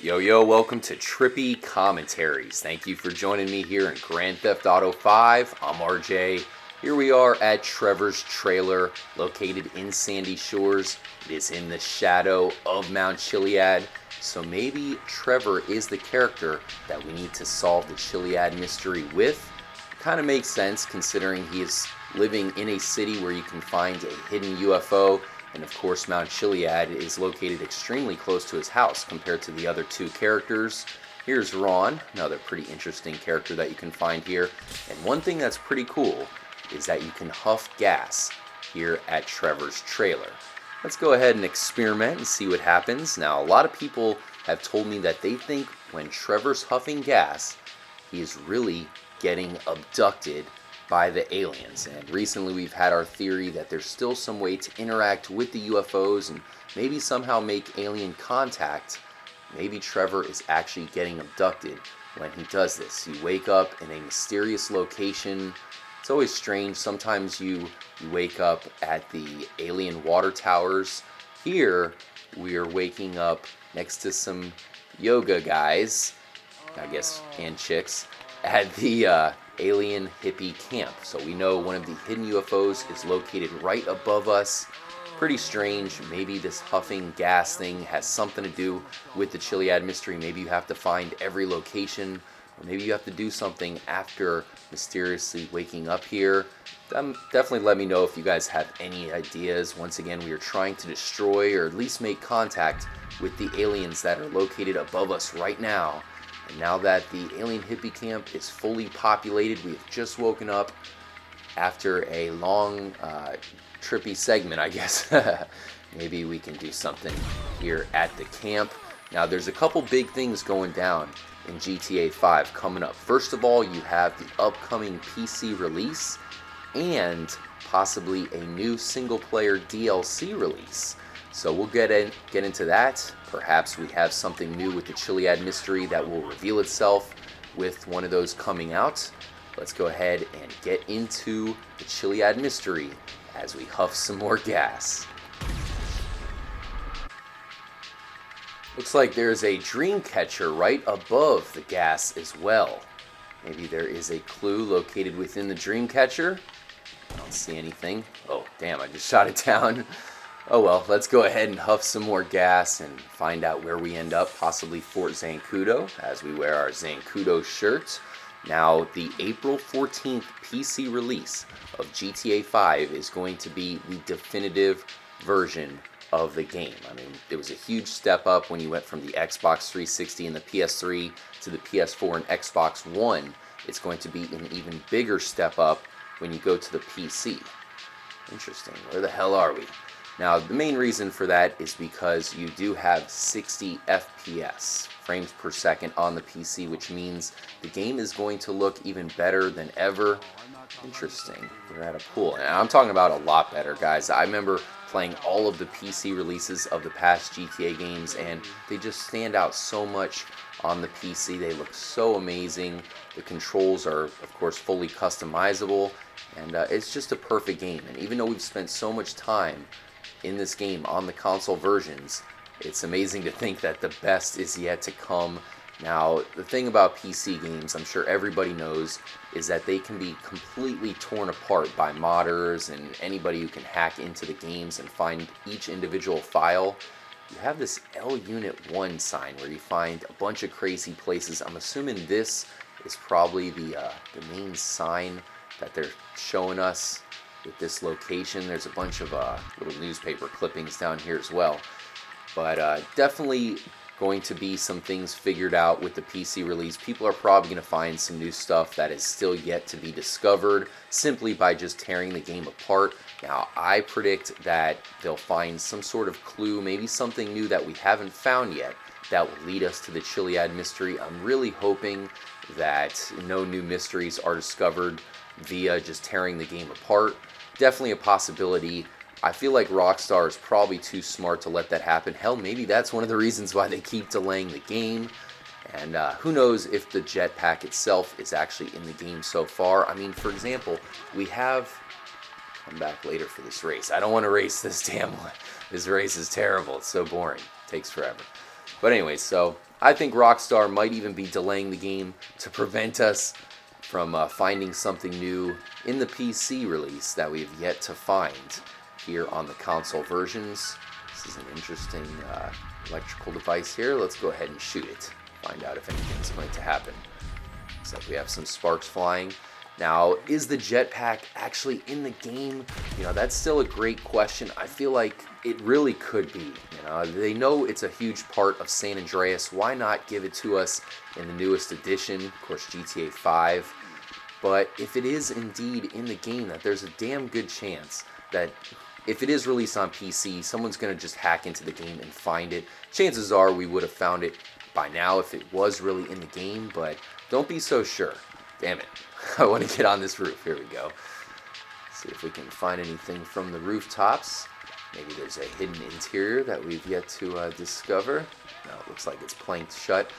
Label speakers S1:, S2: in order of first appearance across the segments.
S1: Yo, yo, welcome to Trippy Commentaries. Thank you for joining me here in Grand Theft Auto 5. I'm RJ. Here we are at Trevor's trailer, located in Sandy Shores. It is in the shadow of Mount Chiliad. So maybe Trevor is the character that we need to solve the Chiliad mystery with. Kind of makes sense considering he is living in a city where you can find a hidden UFO. And of course, Mount Chiliad is located extremely close to his house compared to the other two characters. Here's Ron, another pretty interesting character that you can find here. And one thing that's pretty cool is that you can huff gas here at Trevor's trailer. Let's go ahead and experiment and see what happens. Now, a lot of people have told me that they think when Trevor's huffing gas, he is really getting abducted by the aliens. And recently we've had our theory that there's still some way to interact with the UFOs and maybe somehow make alien contact. Maybe Trevor is actually getting abducted when he does this. You wake up in a mysterious location. It's always strange. Sometimes you wake up at the alien water towers. Here we are waking up next to some yoga guys, I guess, and chicks, at the alien hippie camp. So we know one of the hidden UFOs is located right above us. Pretty strange. Maybe this huffing gas thing has something to do with the Chiliad mystery. Maybe you have to find every location, or maybe you have to do something after mysteriously waking up here. Definitely let me know if you guys have any ideas. Once again, we are trying to destroy or at least make contact with the aliens that are located above us right now. And now that the alien hippie camp is fully populated, we have just woken up after a long, trippy segment, I guess. Maybe we can do something here at the camp. Now, there's a couple big things going down in GTA 5 coming up. First of all, you have the upcoming PC release and possibly a new single-player DLC release. So we'll get into that. Perhaps we have something new with the Chiliad mystery that will reveal itself with one of those coming out. Let's go ahead and get into the Chiliad mystery as we huff some more gas. Looks like there's a dream catcher right above the gas as well. Maybe there is a clue located within the dream catcher. I don't see anything. Oh, damn, I just shot it down. Oh well, let's go ahead and huff some more gas and find out where we end up, possibly Fort Zancudo, as we wear our Zancudo shirts. Now, the April 14th PC release of GTA 5 is going to be the definitive version of the game. I mean, it was a huge step up when you went from the Xbox 360 and the PS3 to the PS4 and Xbox One. It's going to be an even bigger step up when you go to the PC. Interesting. Where the hell are we? Now, the main reason for that is because you do have 60 FPS, frames per second, on the PC, which means the game is going to look even better than ever. Interesting. We're at a pool. And I'm talking about a lot better, guys. I remember playing all of the PC releases of the past GTA games, and they just stand out so much on the PC. They look so amazing. The controls are, of course, fully customizable, and it's just a perfect game. And even though we've spent so much time in this game on the console versions, it's amazing to think that the best is yet to come. Now, the thing about PC games, I'm sure everybody knows, is that they can be completely torn apart by modders and anybody who can hack into the games and find each individual file. You have this L Unit 1 sign where you find a bunch of crazy places. I'm assuming this is probably the main sign that they're showing us with this location. There's a bunch of little newspaper clippings down here as well. But definitely going to be some things figured out with the PC release. People are probably going to find some new stuff that is still yet to be discovered simply by just tearing the game apart. Now, I predict that they'll find some sort of clue, maybe something new that we haven't found yet, that will lead us to the Chiliad mystery. I'm really hoping that no new mysteries are discovered via just tearing the game apart. Definitely a possibility. I feel like Rockstar is probably too smart to let that happen. Hell, maybe that's one of the reasons why they keep delaying the game. And who knows if the jetpack itself is actually in the game so far. I mean, for example, we have... Come back later for this race. I don't want to race this damn one. This race is terrible. It's so boring. It takes forever. But anyway, so I think Rockstar might even be delaying the game to prevent us from finding something new in the PC release that we have yet to find here on the console versions. This is an interesting electrical device here. Let's go ahead and shoot it. Find out if anything's going to happen. Looks like we have some sparks flying. Now, is the jetpack actually in the game? You know, that's still a great question. I feel like it really could be. You know, they know it's a huge part of San Andreas. Why not give it to us in the newest edition? Of course, GTA 5. But if it is indeed in the game, that there's a damn good chance that if it is released on PC, someone's going to just hack into the game and find it. Chances are we would have found it by now if it was really in the game, but don't be so sure. Damn it. I want to get on this roof. Here we go. See if we can find anything from the rooftops. Maybe there's a hidden interior that we've yet to discover. No, it looks like it's planked shut.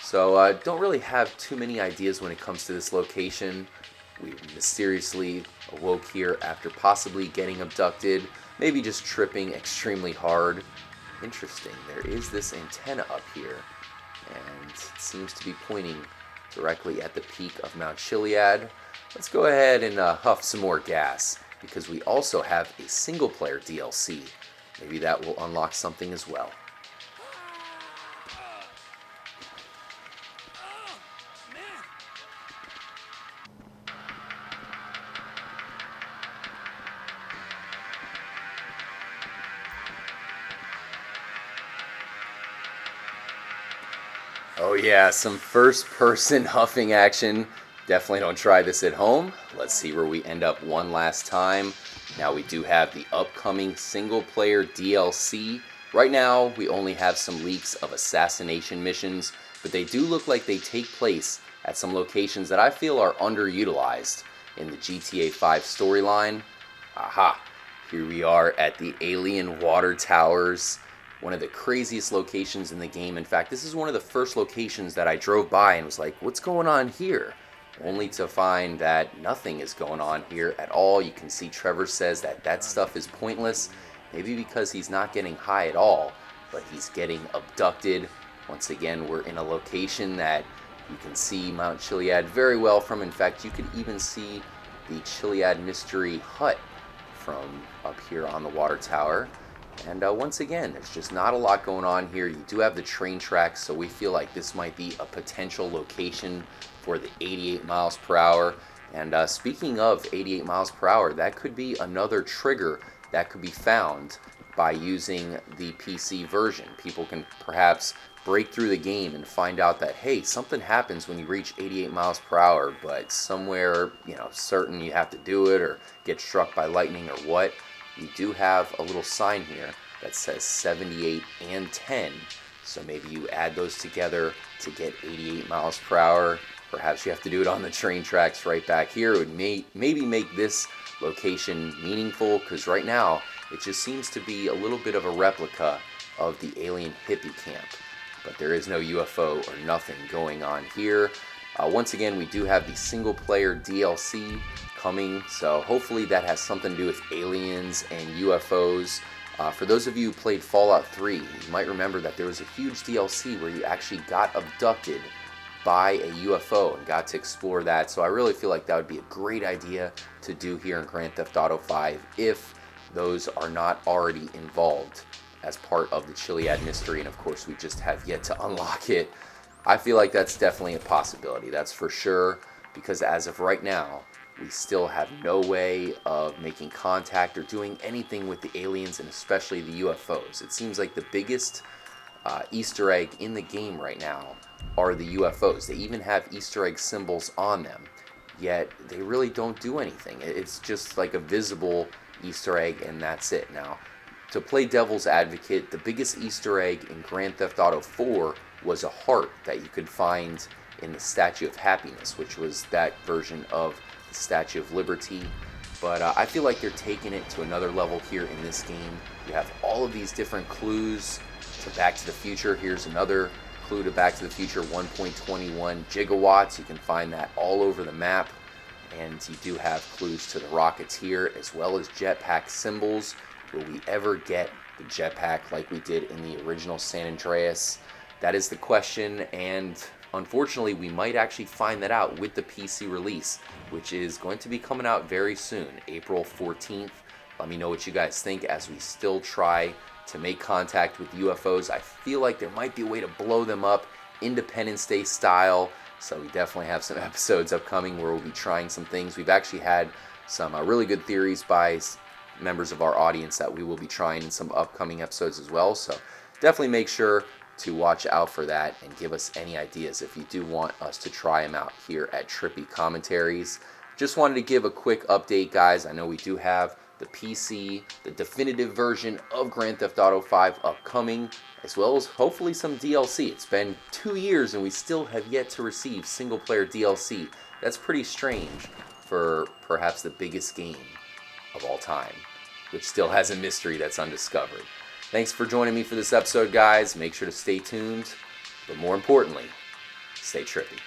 S1: So don't really have too many ideas when it comes to this location. We mysteriously awoke here after possibly getting abducted, maybe just tripping extremely hard. Interesting, there is this antenna up here, and it seems to be pointing directly at the peak of Mount Chiliad. Let's go ahead and huff some more gas, because we also have a single-player DLC. Maybe that will unlock something as well. Oh yeah, some first-person huffing action. Definitely don't try this at home. Let's see where we end up one last time. Now we do have the upcoming single-player DLC. Right now, we only have some leaks of assassination missions, but they do look like they take place at some locations that I feel are underutilized in the GTA 5 storyline. Aha! Here we are at the Alien Water Towers. One of the craziest locations in the game. In fact, this is one of the first locations that I drove by and was like, what's going on here? Only to find that nothing is going on here at all. You can see Trevor says that that stuff is pointless. Maybe because he's not getting high at all, but he's getting abducted. Once again, we're in a location that you can see Mount Chiliad very well from. In fact, you could even see the Chiliad Mystery hut from up here on the water tower. And once again, there's just not a lot going on here. You do have the train tracks, so we feel like this might be a potential location for the 88 miles per hour. And speaking of 88 miles per hour, that could be another trigger that could be found by using the PC version. People can perhaps break through the game and find out that, hey, something happens when you reach 88 miles per hour, but somewhere, you know, certain you have to do it or get struck by lightning or what. You do have a little sign here that says 78 and 10. So maybe you add those together to get 88 miles per hour. Perhaps you have to do it on the train tracks right back here. It would maybe make this location meaningful, because right now it just seems to be a little bit of a replica of the alien hippie camp. But there is no UFO or nothing going on here. Once again, we do have the single player DLC coming, so hopefully that has something to do with aliens and UFOs. For those of you who played Fallout 3, you might remember that there was a huge DLC where you actually got abducted by a UFO and got to explore that. So I really feel like that would be a great idea to do here in Grand Theft Auto 5 if those are not already involved as part of the Chiliad Mystery, and of course we just have yet to unlock it. I feel like that's definitely a possibility, that's for sure, because as of right now, we still have no way of making contact or doing anything with the aliens, and especially the UFOs. It seems like the biggest Easter egg in the game right now are the UFOs. They even have Easter egg symbols on them, yet they really don't do anything. It's just like a visible Easter egg, and that's it. Now, to play devil's advocate, the biggest Easter egg in Grand Theft Auto 4 was a heart that you could find in the Statue of Happiness, which was that version of the Statue of Liberty. But I feel like they're taking it to another level here in this game. You have all of these different clues to Back to the Future. Here's another clue to Back to the Future, 1.21 gigawatts. You can find that all over the map. And you do have clues to the rockets here, as well as jetpack symbols. Will we ever get the jetpack like we did in the original San Andreas? That is the question, and unfortunately we might actually find that out with the PC release, which is going to be coming out very soon, April 14th. Let me know what you guys think as we still try to make contact with UFOs. I feel like there might be a way to blow them up Independence Day style, so we definitely have some episodes upcoming where we'll be trying some things. We've actually had some really good theories by members of our audience that we will be trying in some upcoming episodes as well, so definitely make sure to watch out for that and give us any ideas if you do want us to try them out here at Trippy Commentaries. Just wanted to give a quick update, guys. I know we do have the PC, the definitive version of Grand Theft Auto 5 upcoming, as well as hopefully some DLC. It's been 2 years and we still have yet to receive single-player DLC. That's pretty strange for perhaps the biggest game of all time, which still has a mystery that's undiscovered. Thanks for joining me for this episode, guys. Make sure to stay tuned, but more importantly, stay trippy.